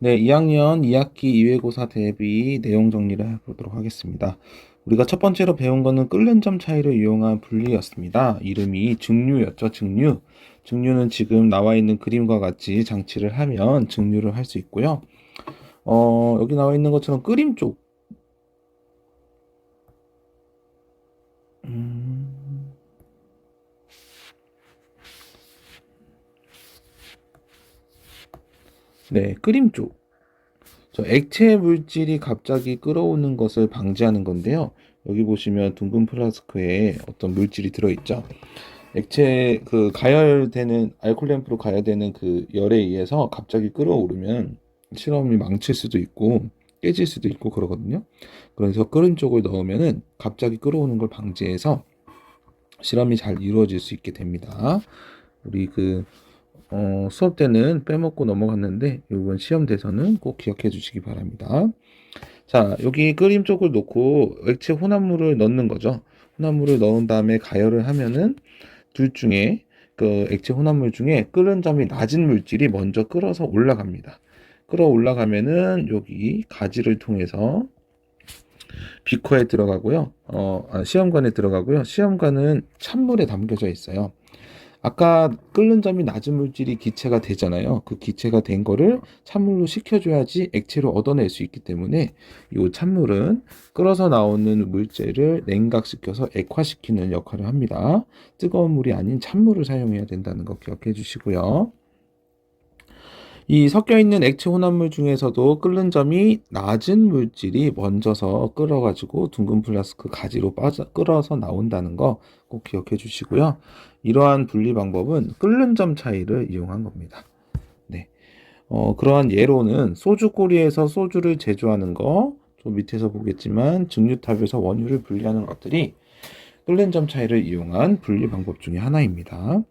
네, 2학년 2학기 2외고사 대비 내용 정리를 해보도록 하겠습니다. 우리가 첫 번째로 배운 거는 끓는 점 차이를 이용한 분리였습니다. 이름이 증류였죠, 증류. 증류는 지금 나와 있는 그림과 같이 장치를 하면 증류를 할 수 있고요. 여기 나와 있는 것처럼 끓임 쪽. 네, 끓임 쪽. 저 액체 물질이 갑자기 끓어오는 것을 방지하는 건데요. 여기 보시면 둥근 플라스크에 어떤 물질이 들어있죠. 액체 가열되는 알코올 램프로 가열되는 그 열에 의해서 갑자기 끓어오르면 실험이 망칠 수도 있고 깨질 수도 있고 그러거든요. 그래서 끓은 쪽을 넣으면은 갑자기 끓어오는 걸 방지해서 실험이 잘 이루어질 수 있게 됩니다. 우리 수업 때는 빼먹고 넘어갔는데 이번 시험 돼서는 꼭 기억해 주시기 바랍니다. 자, 여기 끓임 쪽을 놓고 액체 혼합물을 넣는 거죠. 혼합물을 넣은 다음에 가열을 하면은 둘 중에 그 액체 혼합물 중에 끓는 점이 낮은 물질이 먼저 끓어서 올라갑니다. 끓어 올라가면은 여기 가지를 통해서 비커에 들어가고요. 시험관에 들어가고요. 시험관은 찬물에 담겨져 있어요. 아까 끓는 점이 낮은 물질이 기체가 되잖아요. 그 기체가 된 거를 찬물로 식혀줘야지 액체로 얻어낼 수 있기 때문에 이 찬물은 끓어서 나오는 물질을 냉각시켜서 액화시키는 역할을 합니다. 뜨거운 물이 아닌 찬물을 사용해야 된다는 거 기억해 주시고요. 이 섞여 있는 액체 혼합물 중에서도 끓는 점이 낮은 물질이 먼저서 끓어가지고 둥근 플라스크 가지로 끓어서 나온다는 거 꼭 기억해 주시고요. 이러한 분리 방법은 끓는 점 차이를 이용한 겁니다. 네. 그러한 예로는 소주 꼬리에서 소주를 제조하는 거, 좀 밑에서 보겠지만 증류탑에서 원유를 분리하는 것들이 끓는 점 차이를 이용한 분리 방법 중에 하나입니다.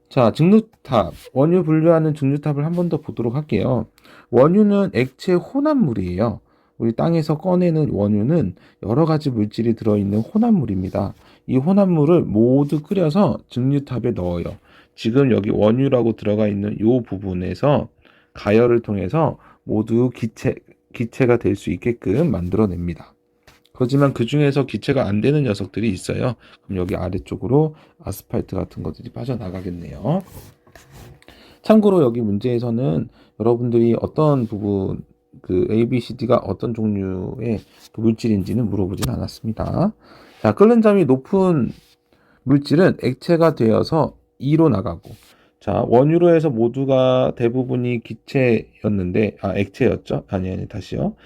자, 증류탑, 원유 분류하는 증류탑을 한 번 더 보도록 할게요. 원유는 액체 혼합물이에요. 우리 땅에서 꺼내는 원유는 여러 가지 물질이 들어있는 혼합물입니다. 이 혼합물을 모두 끓여서 증류탑에 넣어요. 지금 여기 원유라고 들어가 있는 이 부분에서 가열을 통해서 모두 기체가 될 수 있게끔 만들어냅니다. 그렇지만 그 중에서 기체가 안 되는 녀석들이 있어요. 그럼 여기 아래쪽으로 아스팔트 같은 것들이 빠져나가겠네요. 참고로 여기 문제에서는 여러분들이 어떤 부분, A, B, C, D가 어떤 종류의 그 물질인지는 물어보진 않았습니다. 자, 끓는 점이 높은 물질은 액체가 되어서 2로 나가고, 자, 원유로 해서 모두가 대부분이 기체였는데, 액체였죠? 아니, 다시요.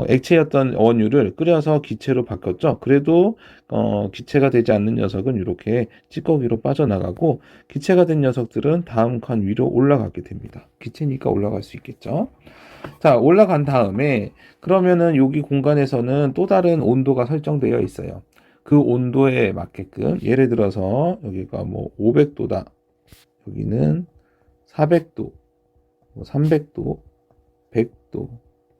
액체였던 원유를 끓여서 기체로 바꿨죠? 그래도, 기체가 되지 않는 녀석은 이렇게 찌꺼기로 빠져나가고, 기체가 된 녀석들은 다음 칸 위로 올라가게 됩니다. 기체니까 올라갈 수 있겠죠? 자, 올라간 다음에, 그러면은 여기 공간에서는 또 다른 온도가 설정되어 있어요. 그 온도에 맞게끔, 예를 들어서 여기가 뭐 500도다. 여기는 400도, 300도, 100도,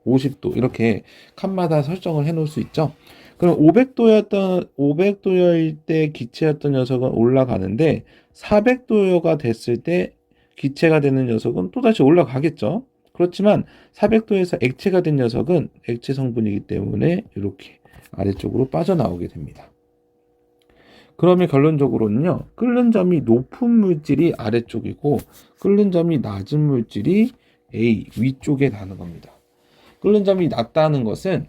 50도 이렇게 칸마다 설정을 해 놓을 수 있죠. 그럼 500도일 때 기체였던 녀석은 올라가는데 400도가 됐을 때 기체가 되는 녀석은 또다시 올라가겠죠. 그렇지만 400도에서 액체가 된 녀석은 액체 성분이기 때문에 이렇게 아래쪽으로 빠져나오게 됩니다. 그러면 결론적으로는요, 끓는 점이 높은 물질이 아래쪽이고, 끓는 점이 낮은 물질이 A, 위쪽에 가는 겁니다. 끓는 점이 낮다는 것은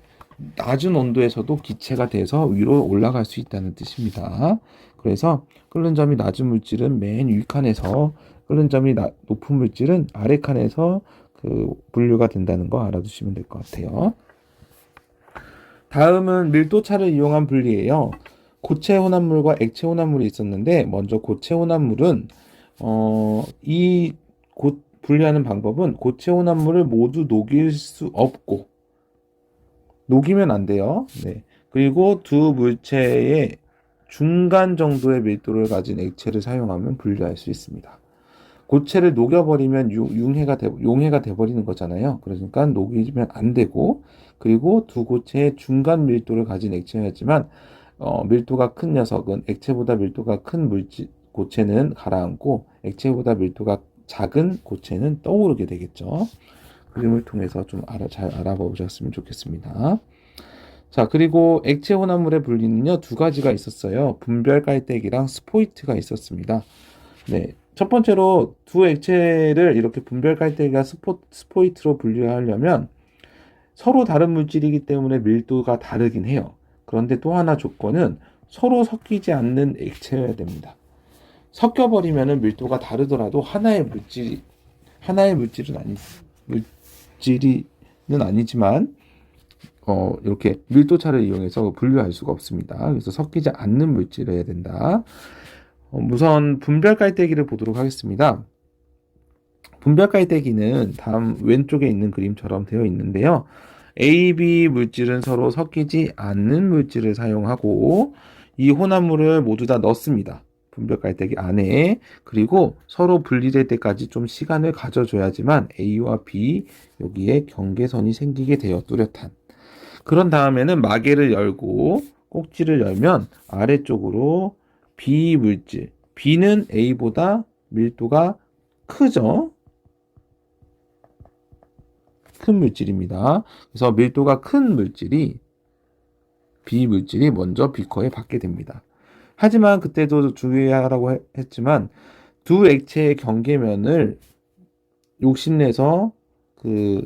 낮은 온도에서도 기체가 돼서 위로 올라갈 수 있다는 뜻입니다. 그래서 끓는 점이 낮은 물질은 맨 위칸에서, 끓는 점이 높은 물질은 아래 칸에서 분류가 된다는 거 알아두시면 될 것 같아요. 다음은 밀도차를 이용한 분리예요. 고체 혼합물과 액체 혼합물이 있었는데 먼저 고체 혼합물은 분리하는 방법은 고체 혼합물을 모두 녹일 수 없고 녹이면 안 돼요. 네. 그리고 두 물체의 중간 정도의 밀도를 가진 액체를 사용하면 분리할 수 있습니다. 고체를 녹여버리면 용해가 돼버리는 거잖아요. 그러니까 녹이면 안 되고, 그리고 두 고체의 중간 밀도를 가진 액체였지만 밀도가 큰 녀석은 액체보다 밀도가 큰 고체는 가라앉고 액체보다 밀도가 작은 고체는 떠오르게 되겠죠. 그림을 통해서 좀 잘 알아보셨으면 좋겠습니다. 자, 그리고 액체 혼합물의 분리는요, 두 가지가 있었어요. 분별 깔때기랑 스포이트가 있었습니다. 네. 첫 번째로 두 액체를 이렇게 분별 깔때기가 스포이트로 분리하려면 서로 다른 물질이기 때문에 밀도가 다르긴 해요. 그런데 또 하나 조건은 서로 섞이지 않는 액체여야 됩니다. 섞여버리면 밀도가 다르더라도 하나의 물질은 아니지만, 이렇게 밀도차를 이용해서 분류할 수가 없습니다. 그래서 섞이지 않는 물질을 해야 된다. 우선 분별 깔때기를 보도록 하겠습니다. 분별 깔때기는 다음 왼쪽에 있는 그림처럼 되어 있는데요. A, B 물질은 서로 섞이지 않는 물질을 사용하고 이 혼합물을 모두 다 넣습니다. 분별 깔때기 안에. 그리고 서로 분리될 때까지 좀 시간을 가져줘야지만 A와 B 여기에 경계선이 생기게 되어 뚜렷한. 그런 다음에는 마개를 열고 꼭지를 열면 아래쪽으로 B 물질. B는 A보다 밀도가 크죠? 큰 물질입니다. 그래서 밀도가 큰 물질이 B 물질이 먼저 비커에 받게 됩니다. 하지만 그때도 주의하라고 했지만 두 액체의 경계면을 욕심내서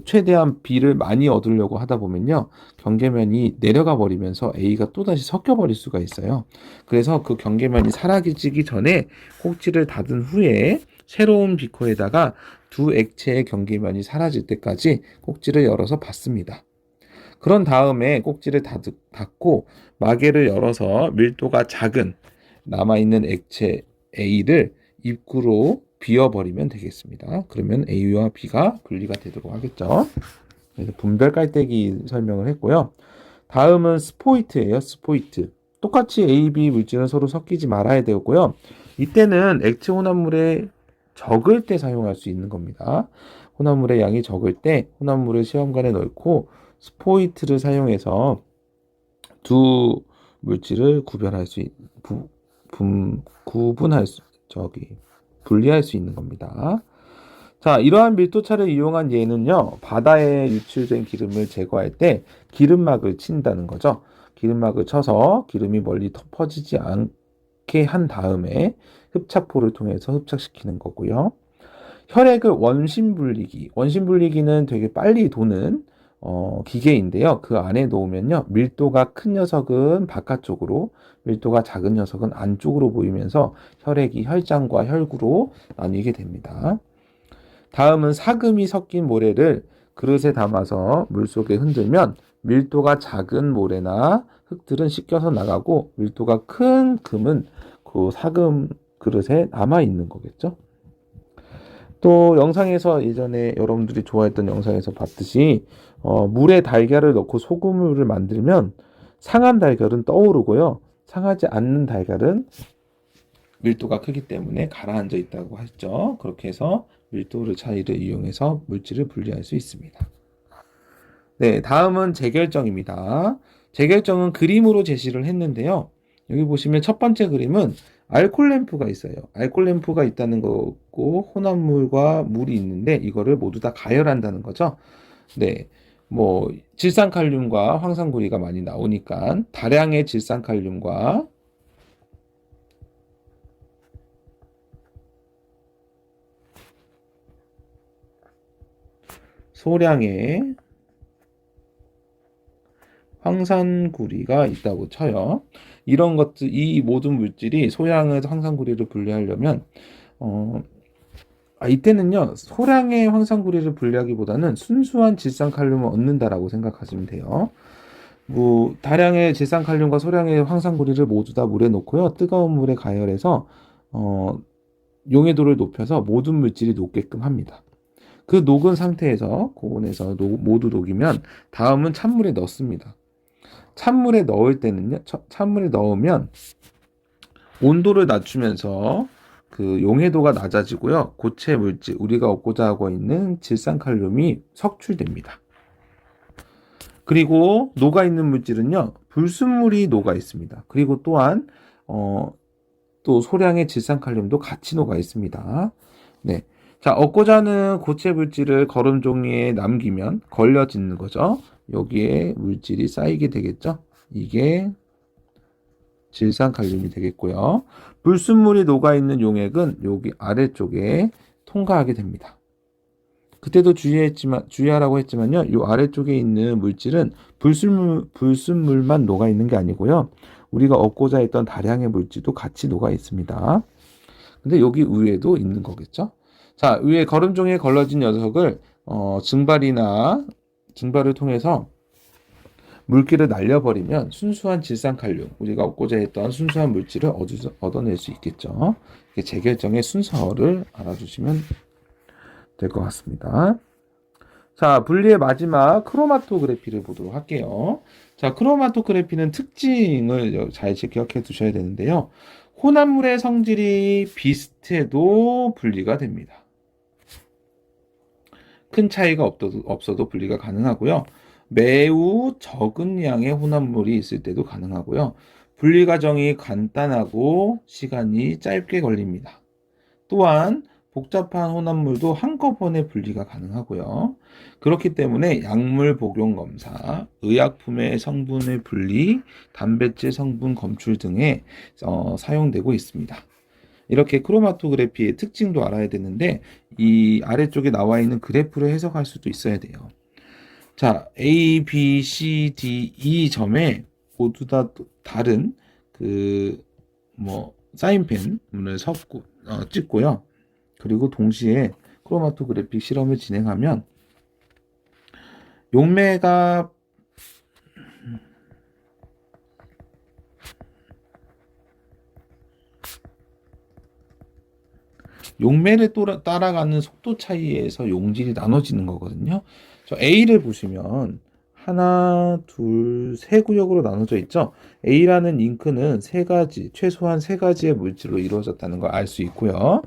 최대한 B를 많이 얻으려고 하다 보면요, 경계면이 내려가 버리면서 A가 또다시 섞여 버릴 수가 있어요. 그래서 그 경계면이 사라지기 전에 꼭지를 닫은 후에 새로운 비커에다가 두 액체의 경계면이 사라질 때까지 꼭지를 열어서 받습니다. 그런 다음에 꼭지를 닫고 마개를 열어서 밀도가 작은 남아있는 액체 A를 입구로 비워버리면 되겠습니다. 그러면 A와 B가 분리가 되도록 하겠죠. 그래서 분별 깔때기 설명을 했고요. 다음은 스포이트예요. 스포이트. 똑같이 A, B 물질은 서로 섞이지 말아야 되고요. 이때는 액체 혼합물에 적을 때 사용할 수 있는 겁니다. 혼합물의 양이 적을 때 혼합물을 시험관에 넣고 스포이트를 사용해서 두 물질을 분리할 수 있는 겁니다. 자, 이러한 밀도차를 이용한 예는요, 바다에 유출된 기름을 제거할 때 기름막을 친다는 거죠. 기름막을 쳐서 기름이 멀리 퍼지지 않게 한 다음에 흡착포를 통해서 흡착시키는 거고요. 혈액을 원심분리기는 되게 빨리 도는 기계인데요. 그 안에 놓으면요, 밀도가 큰 녀석은 바깥쪽으로, 밀도가 작은 녀석은 안쪽으로 보이면서 혈액이 혈장과 혈구로 나뉘게 됩니다. 다음은 사금이 섞인 모래를 그릇에 담아서 물속에 흔들면 밀도가 작은 모래나 흙들은 씻겨서 나가고 밀도가 큰 금은 그 사금 그릇에 남아 있는 거겠죠. 또 영상에서 예전에 여러분들이 좋아했던 영상에서 봤듯이 물에 달걀을 넣고 소금물을 만들면 상한 달걀은 떠오르고요. 상하지 않는 달걀은 밀도가 크기 때문에 가라앉아 있다고 했죠. 그렇게 해서 밀도 차이를 이용해서 물질을 분리할 수 있습니다. 네, 다음은 재결정입니다. 재결정은 그림으로 제시를 했는데요. 여기 보시면 첫 번째 그림은 알콜 램프가 있어요. 알콜 램프가 있다는 거고 혼합물과 물이 있는데 이거를 모두 다 가열한다는 거죠. 네, 뭐 질산칼륨과 황산구리가 많이 나오니까 다량의 질산칼륨과 소량의 황산구리가 있다고 쳐요. 이런 것들, 이 모든 물질이 소량의 황산구리를 분리하려면 이때는요, 소량의 황산구리를 분리하기보다는 순수한 질산칼륨을 얻는다라고 생각하시면 돼요. 뭐 다량의 질산칼륨과 소량의 황산구리를 모두 다 물에 넣고요, 뜨거운 물에 가열해서 용해도를 높여서 모든 물질이 녹게끔 합니다. 그 녹은 상태에서 고온에서 모두 녹이면 다음은 찬물에 넣습니다. 찬물에 넣으면 온도를 낮추면서 그 용해도가 낮아지고요. 고체 물질, 우리가 얻고자 하고 있는 질산칼륨이 석출됩니다. 그리고 녹아 있는 물질은요, 불순물이 녹아 있습니다. 그리고 또한 또 소량의 질산칼륨도 같이 녹아 있습니다. 네. 자, 얻고자 하는 고체 물질을 거름 종이에 남기면 걸려지는 거죠. 여기에 물질이 쌓이게 되겠죠. 이게 질산칼륨이 되겠고요. 불순물이 녹아있는 용액은 여기 아래쪽에 통과하게 됩니다. 그때도 주의하라고 했지만요. 이 아래쪽에 있는 물질은 불순물만 녹아있는 게 아니고요. 우리가 얻고자 했던 다량의 물질도 같이 녹아있습니다. 근데 여기 위에도 있는 거겠죠. 자, 위에 거름종이에 걸러진 녀석을 증발을 통해서 물기를 날려버리면 순수한 질산칼륨, 우리가 얻고자 했던 순수한 물질을 얻어낼 수 있겠죠. 재결정의 순서를 알아주시면 될 것 같습니다. 자, 분리의 마지막 크로마토그래피를 보도록 할게요. 자, 크로마토그래피는 특징을 잘 기억해 두셔야 되는데요. 혼합물의 성질이 비슷해도 분리가 됩니다. 큰 차이가 없어도 분리가 가능하고요. 매우 적은 양의 혼합물이 있을 때도 가능하고요. 분리 과정이 간단하고 시간이 짧게 걸립니다. 또한 복잡한 혼합물도 한꺼번에 분리가 가능하고요. 그렇기 때문에 약물 복용 검사, 의약품의 성분의 분리, 단백질 성분 검출 등에 사용되고 있습니다. 이렇게 크로마토그래피의 특징도 알아야 되는데 이 아래쪽에 나와 있는 그래프를 해석할 수도 있어야 돼요. 자, A, B, C, D, E 점에 모두 다 다른 사인펜을 찍고요. 그리고 동시에 크로마토그래픽 실험을 진행하면 용매를 따라가는 속도 차이에서 용질이 나눠지는 거거든요. 저 A를 보시면 하나, 둘, 세 구역으로 나눠져 있죠. A라는 잉크는 최소한 세 가지의 물질로 이루어졌다는 걸 알 수 있고요.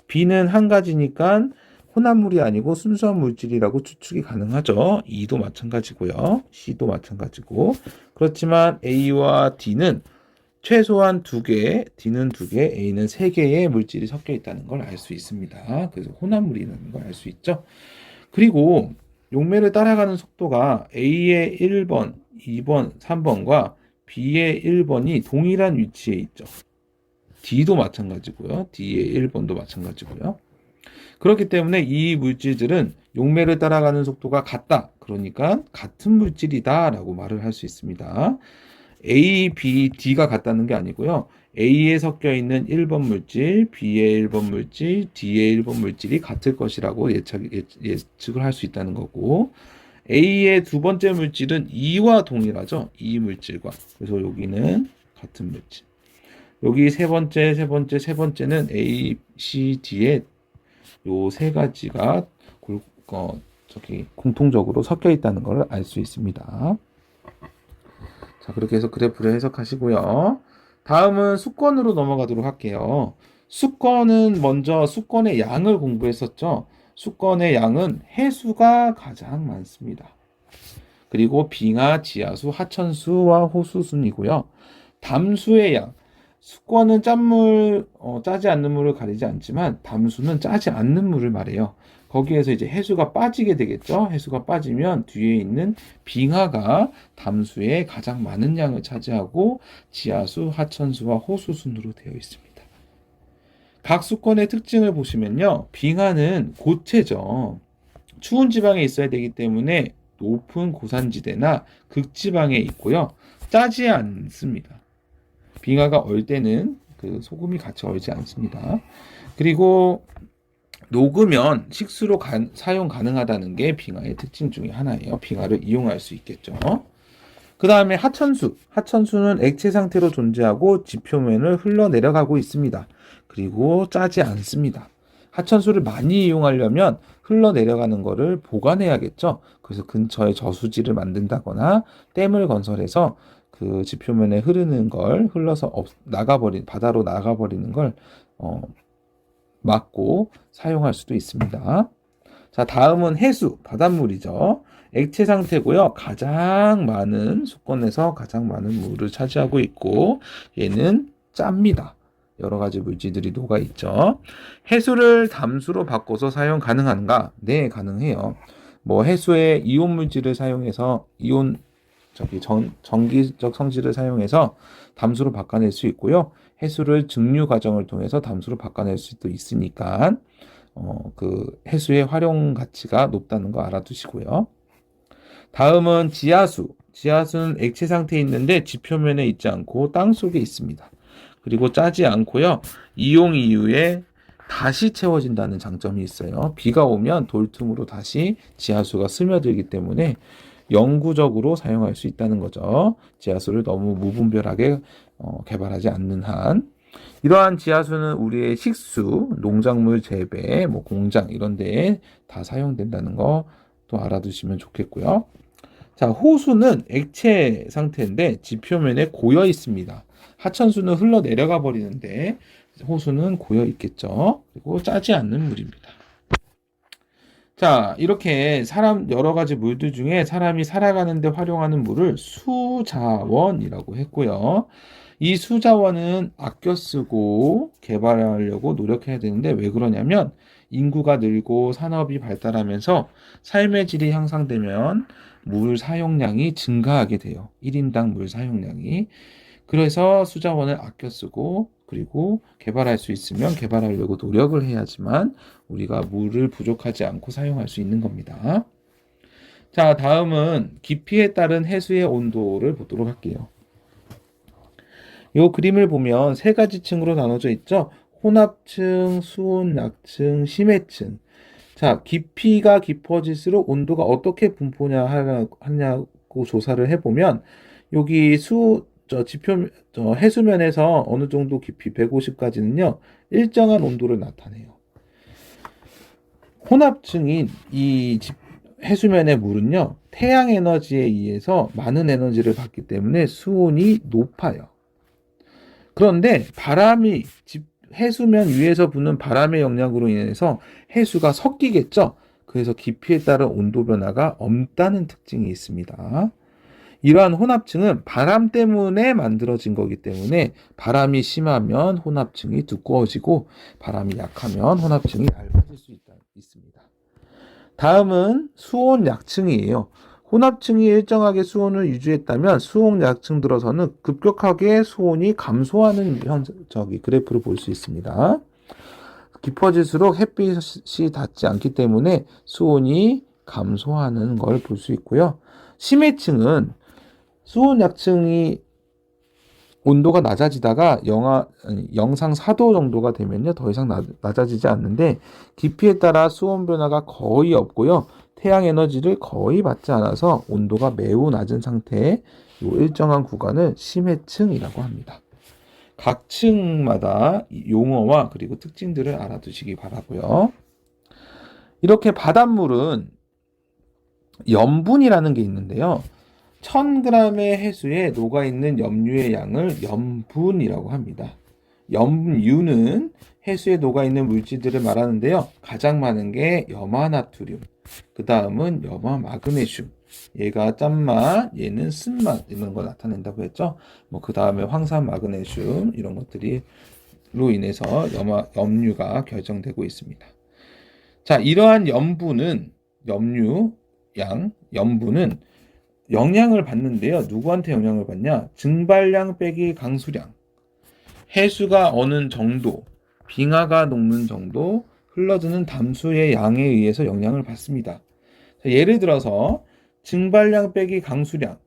B는 한 가지니까 혼합물이 아니고 순수한 물질이라고 추측이 가능하죠. E도 마찬가지고요. C도 마찬가지고. 그렇지만 A와 D는 최소한 2개, D는 2개, A는 3개의 물질이 섞여 있다는 걸 알 수 있습니다. 그래서 혼합물이라는 걸 알 수 있죠. 그리고 용매를 따라가는 속도가 A의 1번, 2번, 3번과 B의 1번이 동일한 위치에 있죠. D도 마찬가지고요. D의 1번도 마찬가지고요. 그렇기 때문에 이 물질들은 용매를 따라가는 속도가 같다. 그러니까 같은 물질이다 라고 말을 할 수 있습니다. A, B, D가 같다는 게 아니고요. A에 섞여 있는 1번 물질, B의 1번 물질, D의 1번 물질이 같을 것이라고 예측을 할 수 있다는 거고, A의 두 번째 물질은 E와 동일하죠. E 물질과. 그래서 여기는 같은 물질. 여기 세 번째는 A, C, D의 요 세 가지가 공통적으로 섞여 있다는 걸 알 수 있습니다. 자, 그렇게 해서 그래프를 해석하시고요. 다음은 수권으로 넘어가도록 할게요. 먼저 수권의 양을 공부했었죠. 수권의 양은 해수가 가장 많습니다. 그리고 빙하, 지하수, 하천수와 호수순이고요. 담수의 양. 수권은 짜지 않는 물을 가리지 않지만 담수는 짜지 않는 물을 말해요. 거기에서 이제 해수가 빠지게 되겠죠. 해수가 빠지면 뒤에 있는 빙하가 담수의 가장 많은 양을 차지하고 지하수, 하천수와 호수순으로 되어 있습니다. 각 수권의 특징을 보시면요. 빙하는 고체죠. 추운 지방에 있어야 되기 때문에 높은 고산지대나 극지방에 있고요. 짜지 않습니다. 빙하가 얼 때는 소금이 같이 얼지 않습니다. 그리고 녹으면 식수로 사용 가능하다는 게 빙하의 특징 중에 하나예요. 빙하를 이용할 수 있겠죠. 그 다음에 하천수. 하천수는 액체 상태로 존재하고 지표면을 흘러내려가고 있습니다. 그리고 짜지 않습니다. 하천수를 많이 이용하려면 흘러내려가는 것을 보관해야겠죠. 그래서 근처에 저수지를 만든다거나 댐을 건설해서 그 지표면에 흐르는 걸 흘러서 바다로 나가버리는 걸 막고 사용할 수도 있습니다. 자, 다음은 해수, 바닷물이죠. 액체 상태고요. 수권에서 가장 많은 물을 차지하고 있고 얘는 짭니다. 여러 가지 물질들이 녹아 있죠. 해수를 담수로 바꿔서 사용 가능한가? 네, 가능해요. 뭐 해수의 이온 물질을 사용해서 전기적 성질을 사용해서 담수로 바꿔낼 수 있고요. 해수를 증류 과정을 통해서 담수로 바꿔낼 수도 있으니까 그 해수의 활용 가치가 높다는 거 알아두시고요. 다음은 지하수. 지하수는 액체 상태에 있는데 지표면에 있지 않고 땅 속에 있습니다. 그리고 짜지 않고요. 이용 이후에 다시 채워진다는 장점이 있어요. 비가 오면 돌틈으로 다시 지하수가 스며들기 때문에 영구적으로 사용할 수 있다는 거죠. 지하수를 너무 무분별하게 개발하지 않는 한. 이러한 지하수는 우리의 식수, 농작물 재배, 뭐 공장 이런 데에 다 사용된다는 거 또 알아두시면 좋겠고요. 자, 호수는 액체 상태인데 지표면에 고여 있습니다. 하천수는 흘러 내려가 버리는데 호수는 고여 있겠죠. 그리고 짜지 않는 물입니다. 자, 이렇게 여러 가지 물들 중에 사람이 살아가는데 활용하는 물을 수자원이라고 했고요. 이 수자원은 아껴 쓰고 개발하려고 노력해야 되는데 왜 그러냐면 인구가 늘고 산업이 발달하면서 삶의 질이 향상되면 물 사용량이 증가하게 돼요. 1인당 물 사용량이. 그래서 수자원을 아껴 쓰고 그리고 개발할 수 있으면 개발하려고 노력을 해야지만 우리가 물을 부족하지 않고 사용할 수 있는 겁니다. 자, 다음은 깊이에 따른 해수의 온도를 보도록 할게요. 이 그림을 보면 세 가지 층으로 나눠져 있죠. 혼합층, 수온약층, 심해층. 자, 깊이가 깊어질수록 온도가 어떻게 하냐고 조사를 해보면 여기 해수면에서 어느 정도 깊이 150까지는요 일정한 온도를 나타내요. 혼합층인 이 해수면의 물은요 태양 에너지에 의해서 많은 에너지를 받기 때문에 수온이 높아요. 그런데 해수면 위에서 부는 바람의 영향으로 인해서 해수가 섞이겠죠. 그래서 깊이에 따른 온도 변화가 없다는 특징이 있습니다. 이러한 혼합층은 바람 때문에 만들어진 거기 때문에 바람이 심하면 혼합층이 두꺼워지고 바람이 약하면 혼합층이 얇아질 수 있습니다. 다음은 수온 약층이에요. 혼합층이 일정하게 수온을 유지했다면 수온 약층 들어서는 급격하게 수온이 감소하는 그래프를 볼 수 있습니다. 깊어질수록 햇빛이 닿지 않기 때문에 수온이 감소하는 걸 볼 수 있고요. 심해층은 수온 약층이 온도가 낮아지다가 영상 4도 정도가 되면요 더 이상 낮아지지 않는데 깊이에 따라 수온 변화가 거의 없고요. 태양 에너지를 거의 받지 않아서 온도가 매우 낮은 상태의 일정한 구간을 심해층이라고 합니다. 각 층마다 용어와 그리고 특징들을 알아두시기 바라고요. 이렇게 바닷물은 염분이라는 게 있는데요. 1000g의 해수에 녹아있는 염류의 양을 염분이라고 합니다. 염유는 해수에 녹아있는 물질들을 말하는데요. 가장 많은 게 염화나트륨, 그 다음은 염화마그네슘, 얘가 짠맛, 얘는 쓴맛 이런 거 나타낸다고 했죠. 그 다음에 황산마그네슘 이런 것들로 인해서 염류가 결정되고 있습니다. 자, 이러한 염분은 영향을 받는데요. 누구한테 영향을 받냐? 증발량 빼기 강수량. 해수가 어느 정도, 빙하가 녹는 정도, 흘러드는 담수의 양에 의해서 영향을 받습니다. 예를 들어서 증발량 빼기 강수량.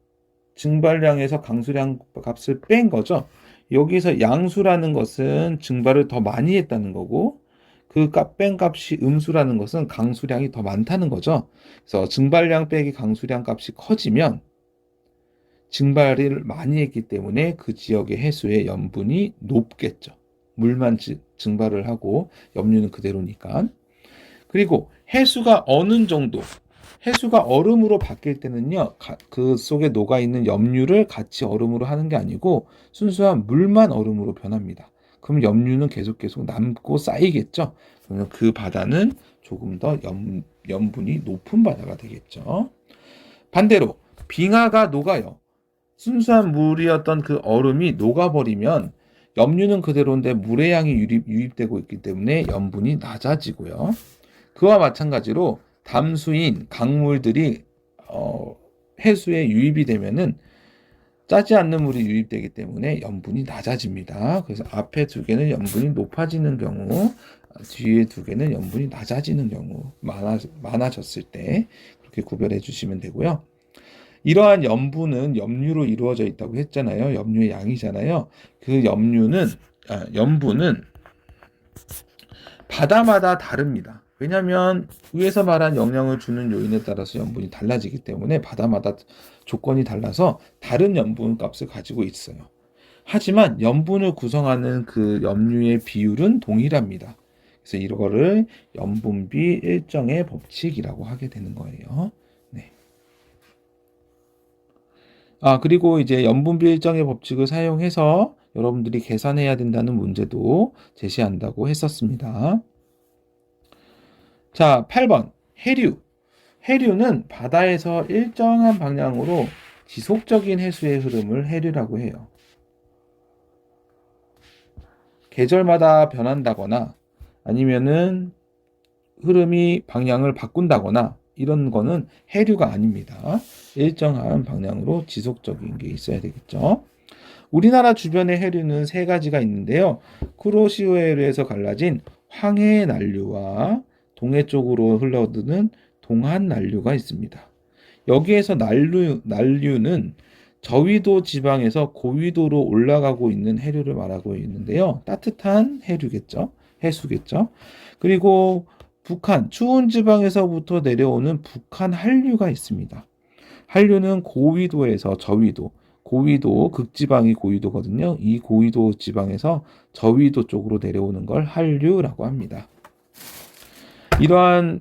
증발량에서 강수량 값을 뺀 거죠. 여기서 양수라는 것은 증발을 더 많이 했다는 거고 그 뺀 값이 음수라는 것은 강수량이 더 많다는 거죠. 그래서 증발량 빼기 강수량 값이 커지면 증발을 많이 했기 때문에 그 지역의 해수의 염분이 높겠죠. 물만 증발을 하고 염류는 그대로니까. 그리고 해수가 어느 정도, 해수가 얼음으로 바뀔 때는요, 그 속에 녹아있는 염류를 같이 얼음으로 하는 게 아니고 순수한 물만 얼음으로 변합니다. 그럼 염류는 계속 남고 쌓이겠죠. 그러면 그 바다는 조금 더 염분이 높은 바다가 되겠죠. 반대로 빙하가 녹아요. 순수한 물이었던 그 얼음이 녹아버리면 염류는 그대로인데 물의 양이 유입되고 있기 때문에 염분이 낮아지고요. 그와 마찬가지로 담수인 강물들이 해수에 유입이 되면은 짜지 않는 물이 유입되기 때문에 염분이 낮아집니다. 그래서 앞에 두 개는 염분이 높아지는 경우, 뒤에 두 개는 염분이 낮아지는 경우, 많아졌을 때 그렇게 구별해 주시면 되고요. 이러한 염분은 염류로 이루어져 있다고 했잖아요. 염류의 양이잖아요. 그 염분은 바다마다 다릅니다. 왜냐하면 위에서 말한 영향을 주는 요인에 따라서 염분이 달라지기 때문에 바다마다 조건이 달라서 다른 염분 값을 가지고 있어요. 하지만 염분을 구성하는 그 염류의 비율은 동일합니다. 그래서 이거를 염분비 일정의 법칙이라고 하게 되는 거예요. 네. 그리고 이제 염분비 일정의 법칙을 사용해서 여러분들이 계산해야 된다는 문제도 제시한다고 했었습니다. 자, 8번. 해류. 해류는 바다에서 일정한 방향으로 지속적인 해수의 흐름을 해류라고 해요. 계절마다 변한다거나 아니면은 흐름이 방향을 바꾼다거나 이런 거는 해류가 아닙니다. 일정한 방향으로 지속적인 게 있어야 되겠죠. 우리나라 주변의 해류는 세 가지가 있는데요. 쿠로시오 해류에서 갈라진 황해 난류와 동해 쪽으로 흘러드는 동한 난류가 있습니다. 여기에서 난류는 저위도 지방에서 고위도로 올라가고 있는 해류를 말하고 있는데요. 따뜻한 해류겠죠. 해수겠죠. 그리고 북한, 추운 지방에서부터 내려오는 북한 한류가 있습니다. 한류는 고위도에서 저위도, 고위도, 극지방이 고위도거든요. 이 고위도 지방에서 저위도 쪽으로 내려오는 걸 한류라고 합니다. 이러한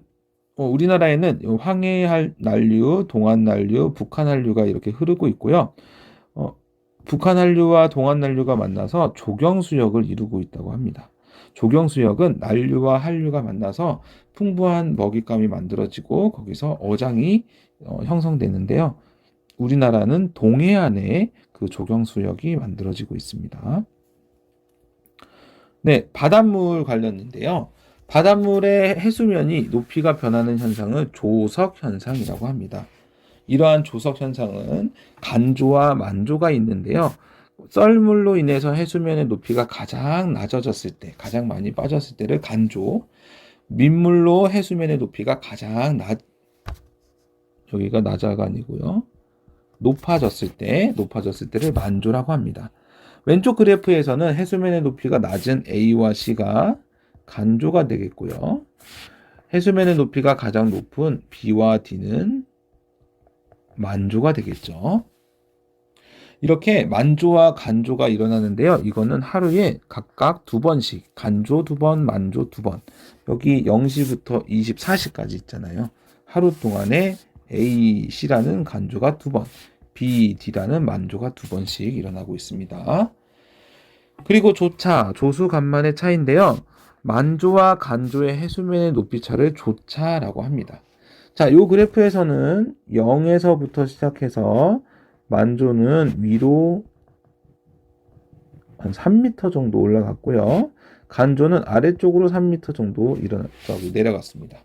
우리나라에는 황해 난류, 동안 난류, 북한 한류가 이렇게 흐르고 있고요. 북한 한류와 동안 난류가 만나서 조경수역을 이루고 있다고 합니다. 조경수역은 난류와 한류가 만나서 풍부한 먹잇감이 만들어지고 거기서 어장이 형성되는데요. 우리나라는 동해안에 그 조경수역이 만들어지고 있습니다. 네, 바닷물 관련인데요. 바닷물의 해수면이 높이가 변하는 현상을 조석 현상이라고 합니다. 이러한 조석 현상은 간조와 만조가 있는데요. 썰물로 인해서 해수면의 높이가 가장 낮아졌을 때, 가장 많이 빠졌을 때를 간조, 민물로 해수면의 높이가 가장 여기가 낮아가 아니고요. 높아졌을 때를 만조라고 합니다. 왼쪽 그래프에서는 해수면의 높이가 낮은 A와 C가 간조가 되겠고요. 해수면의 높이가 가장 높은 B와 D는 만조가 되겠죠. 이렇게 만조와 간조가 일어나는데요. 이거는 하루에 각각 2번씩 간조 2번, 만조 2번. 여기 0시부터 24시까지 있잖아요. 하루 동안에 A, C라는 간조가 2번, B, D라는 만조가 2번씩 일어나고 있습니다. 그리고 조차, 조수간만의 차이인데요. 만조와 간조의 해수면의 높이 차를 조차라고 합니다. 자, 이 그래프에서는 0에서부터 시작해서 만조는 위로 한 3m 정도 올라갔고요. 간조는 아래쪽으로 3m 정도 내려갔습니다.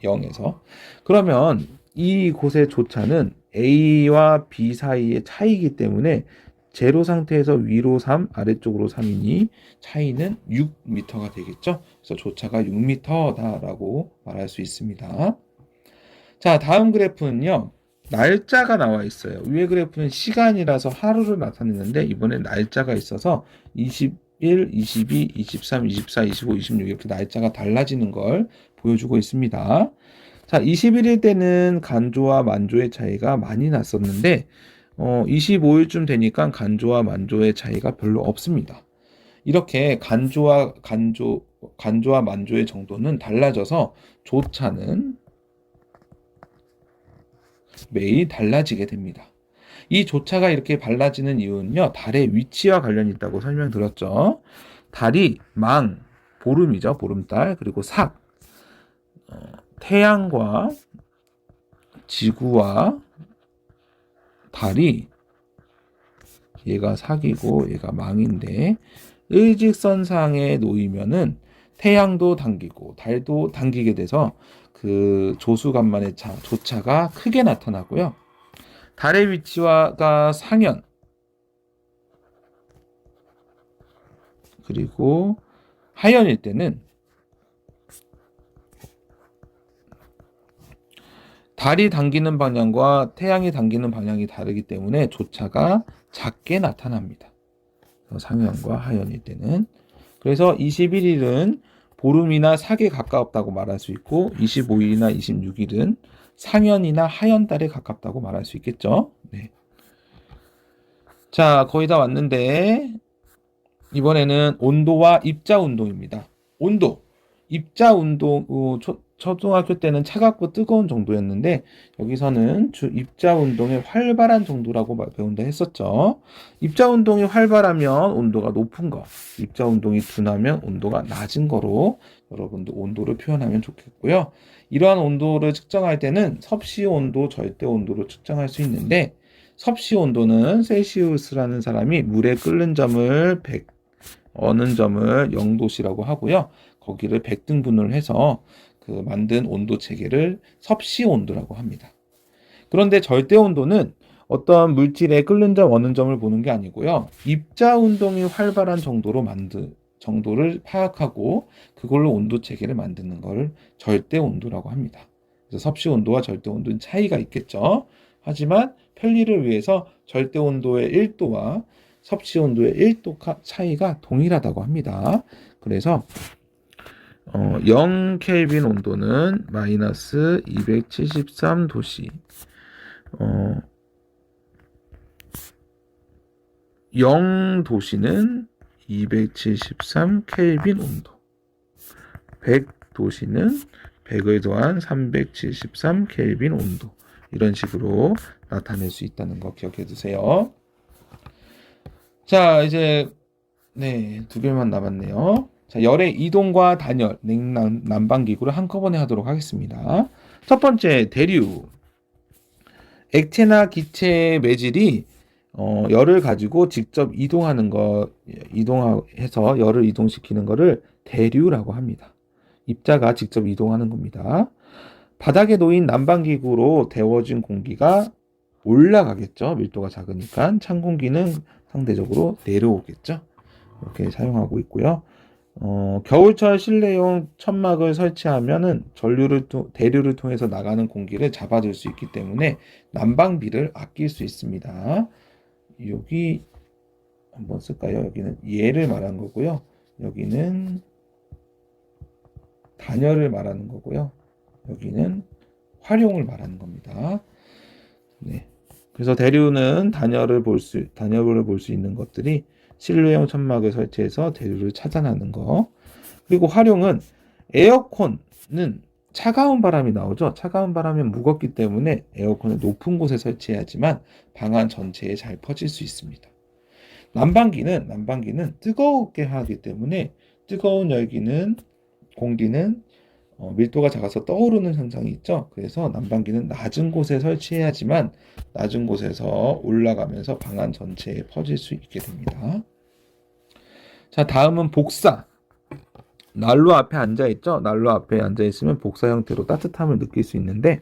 0에서. 그러면 이곳의 조차는 A와 B 사이의 차이이기 때문에 제로 상태에서 위로 3, 아래쪽으로 3이니 차이는 6m가 되겠죠. 그래서 조차가 6m다라고 말할 수 있습니다. 자, 다음 그래프는요. 날짜가 나와 있어요. 위에 그래프는 시간이라서 하루를 나타내는데 이번에 날짜가 있어서 21, 22, 23, 24, 25, 26 이렇게 날짜가 달라지는 걸 보여주고 있습니다. 자, 21일 때는 간조와 만조의 차이가 많이 났었는데 25일쯤 되니까 간조와 만조의 차이가 별로 없습니다. 이렇게 간조와 만조의 정도는 달라져서 조차는 매일 달라지게 됩니다. 이 조차가 이렇게 달라지는 이유는요. 달의 위치와 관련이 있다고 설명드렸죠. 달이 보름이죠. 보름달, 그리고 태양과 지구와 달이 얘가 삭이고 얘가 망인데 일직선상에 놓이면은 태양도 당기고 달도 당기게 돼서 그 조수간만의 조차가 크게 나타나고요. 달의 위치가 상현, 그리고 하현일 때는 달이 당기는 방향과 태양이 당기는 방향이 다르기 때문에 조차가 작게 나타납니다. 상현과 하현일 때는. 그래서 21일은 보름이나 사계에 가깝다고 말할 수 있고 25일이나 26일은 상현이나 하현달에 가깝다고 말할 수 있겠죠. 네. 자, 거의 다 왔는데 이번에는 온도와 입자 운동입니다. 온도, 입자 운동, 초등학교 때는 차갑고 뜨거운 정도였는데 여기서는 입자 운동의 활발한 정도라고 배운다 했었죠. 입자 운동이 활발하면 온도가 높은 거, 입자 운동이 둔하면 온도가 낮은 거로 여러분도 온도를 표현하면 좋겠고요. 이러한 온도를 측정할 때는 섭씨 온도, 절대 온도로 측정할 수 있는데 섭씨 온도는 셀시우스라는 사람이 물에 끓는 점을 100, 어는 점을 0도씨라고 하고요. 거기를 100등분을 해서 그 만든 온도 체계를 섭씨 온도라고 합니다. 그런데 절대 온도는 어떤 물질의 끓는 점, 어는 점을 보는 게 아니고요. 입자 운동이 활발한 정도를 파악하고 그걸로 온도 체계를 만드는 걸 절대 온도라고 합니다. 그래서 섭씨 온도와 절대 온도는 차이가 있겠죠. 하지만 편리를 위해서 절대 온도의 1도와 섭씨 온도의 1도 차이가 동일하다고 합니다. 그래서 0켈빈 온도는 마이너스 273도씨, 0도씨는 273 켈빈 온도, 100도씨는 100을 더한 373 켈빈 온도, 이런 식으로 나타낼 수 있다는 거 기억해 두세요. 자, 이제 두 개만 남았네요. 자, 열의 이동과 단열, 난방기구를 한꺼번에 하도록 하겠습니다. 첫 번째, 대류. 액체나 기체의 매질이 열을 가지고 직접 이동해서 열을 이동시키는 것을 대류라고 합니다. 입자가 직접 이동하는 겁니다. 바닥에 놓인 난방기구로 데워진 공기가 올라가겠죠. 밀도가 작으니까. 찬 공기는 상대적으로 내려오겠죠. 이렇게 사용하고 있고요. 겨울철 실내용 천막을 설치하면은 대류를 통해서 나가는 공기를 잡아줄 수 있기 때문에 난방비를 아낄 수 있습니다. 여기 한번 쓸까요? 여기는 예를 말하는 거고요. 여기는 단열을 말하는 거고요. 여기는 활용을 말하는 겁니다. 네. 그래서 대류는 단열을 볼 수 있는 것들이 실내용 천막을 설치해서 대류를 차단하는 거. 그리고 활용은 에어컨은 차가운 바람이 나오죠. 차가운 바람이 무겁기 때문에 에어컨을 높은 곳에 설치해야지만 방 안 전체에 잘 퍼질 수 있습니다. 난방기는 뜨겁게 하기 때문에 뜨거운 공기는 밀도가 작아서 떠오르는 현상이 있죠. 그래서 난방기는 낮은 곳에 설치해야지만 낮은 곳에서 올라가면서 방 안 전체에 퍼질 수 있게 됩니다. 자, 다음은 복사. 난로 앞에 앉아있죠. 난로 앞에 앉아있으면 복사 형태로 따뜻함을 느낄 수 있는데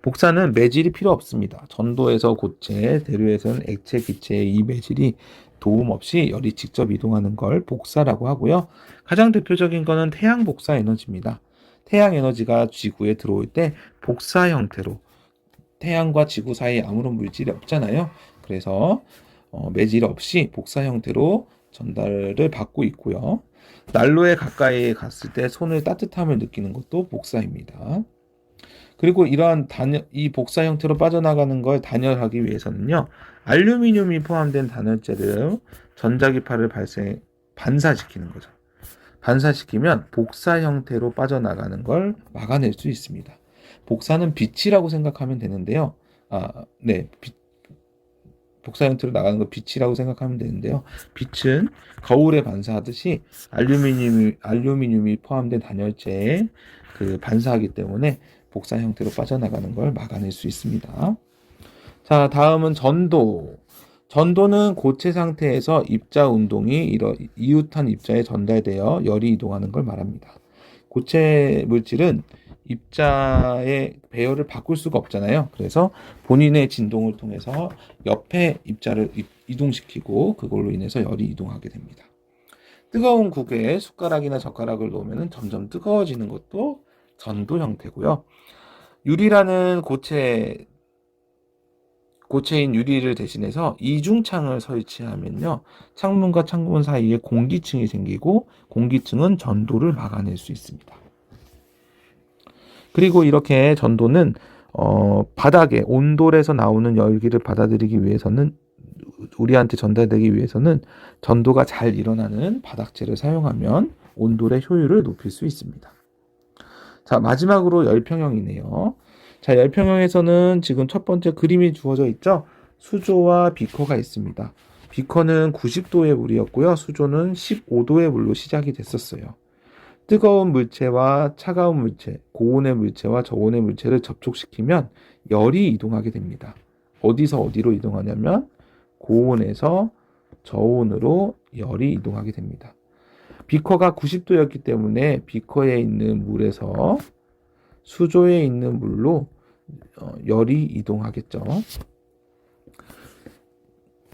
복사는 매질이 필요 없습니다. 전도에서 고체, 대류에서는 액체, 기체의 이 매질이 도움 없이 열이 직접 이동하는 걸 복사라고 하고요. 가장 대표적인 거는 태양 복사 에너지입니다. 태양 에너지가 지구에 들어올 때 복사 형태로, 태양과 지구 사이에 아무런 물질이 없잖아요. 그래서 매질 없이 복사 형태로 전달을 받고 있고요. 난로에 가까이 갔을 때 손을 따뜻함을 느끼는 것도 복사입니다. 그리고 이러한 이 복사 형태로 빠져나가는 걸 단열하기 위해서는요, 알루미늄이 포함된 단열재를 전자기파를 반사시키는 거죠. 반사시키면 복사 형태로 빠져나가는 걸 막아낼 수 있습니다. 복사는 빛이라고 생각하면 되는데요. 복사 형태로 나가는 걸 빛이라고 생각하면 되는데요. 빛은 거울에 반사하듯이 알루미늄이 포함된 단열재에 반사하기 때문에 복사 형태로 빠져나가는 걸 막아낼 수 있습니다. 자, 다음은 전도. 전도는 고체 상태에서 입자 운동이 이웃한 입자에 전달되어 열이 이동하는 걸 말합니다. 고체 물질은 입자의 배열을 바꿀 수가 없잖아요. 그래서 본인의 진동을 통해서 옆에 입자를 이동시키고 그걸로 인해서 열이 이동하게 됩니다. 뜨거운 국에 숟가락이나 젓가락을 놓으면 점점 뜨거워지는 것도 전도 형태고요. 유리라는 고체인 유리를 대신해서 이중창을 설치하면요, 창문과 창문 사이에 공기층이 생기고 공기층은 전도를 막아낼 수 있습니다. 그리고 이렇게 전도는 바닥에 온돌에서 나오는 열기를 받아들이기 위해서는, 우리한테 전달되기 위해서는 전도가 잘 일어나는 바닥재를 사용하면 온돌의 효율을 높일 수 있습니다. 자, 마지막으로 열평형이네요. 자, 열평형에서는 지금 첫 번째 그림이 주어져 있죠. 수조와 비커가 있습니다. 비커는 90도의 물이었고요. 수조는 15도의 물로 시작이 됐었어요. 뜨거운 물체와 차가운 물체, 고온의 물체와 저온의 물체를 접촉시키면 열이 이동하게 됩니다. 어디서 어디로 이동하냐면 고온에서 저온으로 열이 이동하게 됩니다. 비커가 90도였기 때문에 비커에 있는 물에서 수조에 있는 물로 열이 이동하겠죠.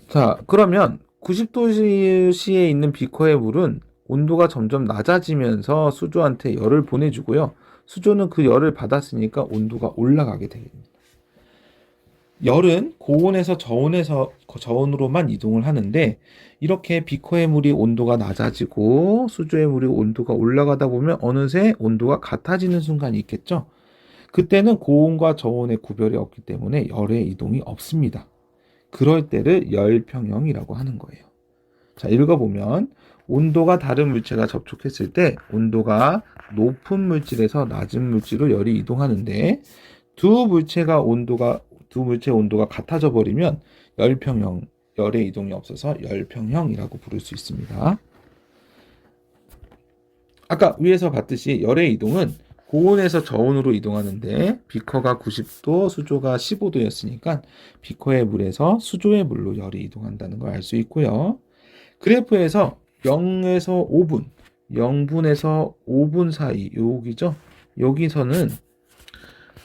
자, 그러면 90도씨에 있는 비커의 물은 온도가 점점 낮아지면서 수조한테 열을 보내주고요. 수조는 그 열을 받았으니까 온도가 올라가게 됩니다. 열은 고온에서 저온으로만 이동을 하는데, 이렇게 비커의 물이 온도가 낮아지고 수조의 물이 온도가 올라가다 보면 어느새 온도가 같아지는 순간이 있겠죠. 그때는 고온과 저온의 구별이 없기 때문에 열의 이동이 없습니다. 그럴 때를 열평형이라고 하는 거예요. 자, 읽어보면 온도가 다른 물체가 접촉했을 때 온도가 높은 물질에서 낮은 물질로 열이 이동하는데, 두 물체의 온도가 같아져 버리면 열평형, 열의 이동이 없어서 열평형이라고 부를 수 있습니다. 아까 위에서 봤듯이 열의 이동은 고온에서 저온으로 이동하는데, 비커가 90도, 수조가 15도였으니까 비커의 물에서 수조의 물로 열이 이동한다는 걸 알 수 있고요. 그래프에서 0에서 5분, 0분에서 5분 사이, 여기죠. 여기서는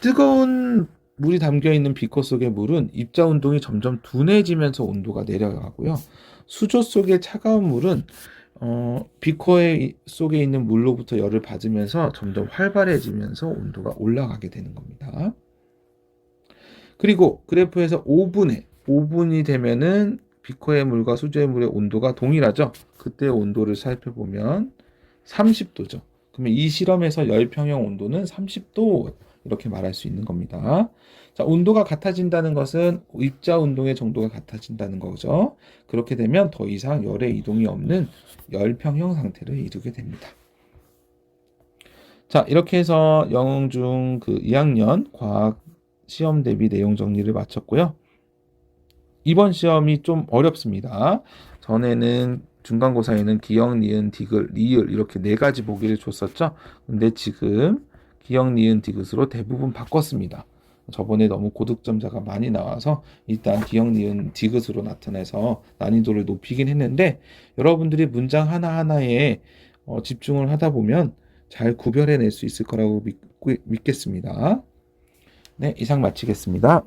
뜨거운 물이 담겨있는 비커 속의 물은 입자 운동이 점점 둔해지면서 온도가 내려가고요. 수조 속의 차가운 물은 비커 속에 있는 물로부터 열을 받으면서 점점 활발해지면서 온도가 올라가게 되는 겁니다. 그리고 그래프에서 5분이 되면은 비커의 물과 수조의 물의 온도가 동일하죠. 그때 온도를 살펴보면 30도죠. 그러면 이 실험에서 열평형 온도는 30도, 이렇게 말할 수 있는 겁니다. 자, 온도가 같아진다는 것은 입자 운동의 정도가 같아진다는 거죠. 그렇게 되면 더 이상 열의 이동이 없는 열평형 상태를 이루게 됩니다. 자, 이렇게 해서 영중 2학년 과학 시험 대비 내용 정리를 마쳤고요. 이번 시험이 좀 어렵습니다. 전에는 중간고사에는 기역, 니은, 디귿, 리을 이렇게 4가지 보기를 줬었죠. 근데 지금 기역, 니은, 디귿으로 대부분 바꿨습니다. 저번에 너무 고득점자가 많이 나와서 일단 기역, 니은, 디귿으로 나타내서 난이도를 높이긴 했는데, 여러분들이 문장 하나하나에 집중을 하다 보면 잘 구별해낼 수 있을 거라고 믿겠습니다. 네, 이상 마치겠습니다.